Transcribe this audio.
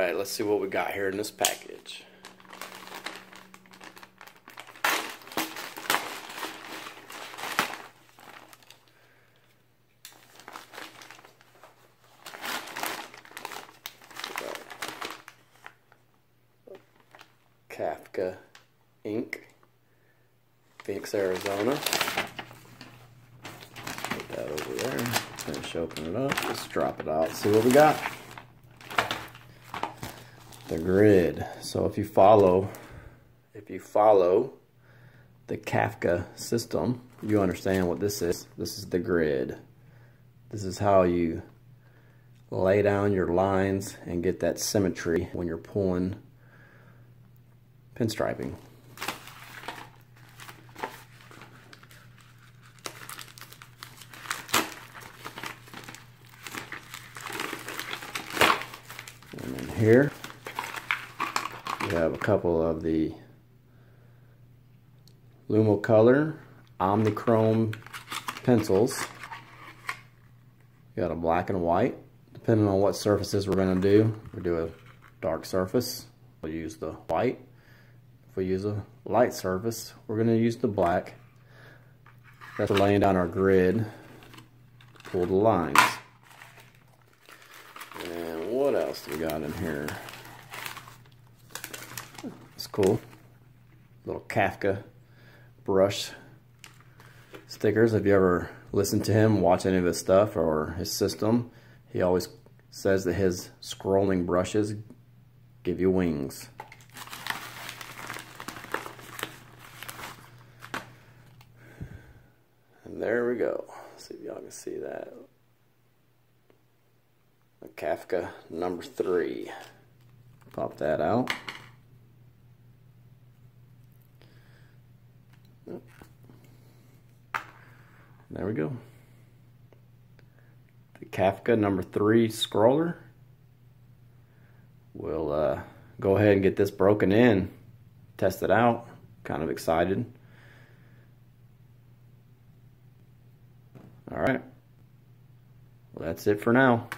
Alright, let's see what we got here in this package. Kafka ink, Phoenix, Arizona. Put that over there. Finish opening it up. Just drop it out. See what we got. The grid. So if you follow the Kafka system, you understand what this is. This is the grid. This is how you lay down your lines and get that symmetry when you're pulling pinstriping. And then here we have a couple of the Lumocolor Omnichrome pencils. You got a black and white. Depending on what surfaces we're going to do, we do a dark surface, we'll use the white. If we use a light surface, we're going to use the black. That's for laying down our grid to pull the lines. And what else do we got in here? It's cool. Little Kafka brush stickers. If you ever listen to him, watch any of his stuff or his system, he always says that his scrolling brushes give you wings. And there we go. Let's see if y'all can see that. A Kafka number 3. Pop that out. There we go. The Kafka number 3 scroller. We'll go ahead and get this broken in, test it out. Kind of excited. All right. Well, that's it for now.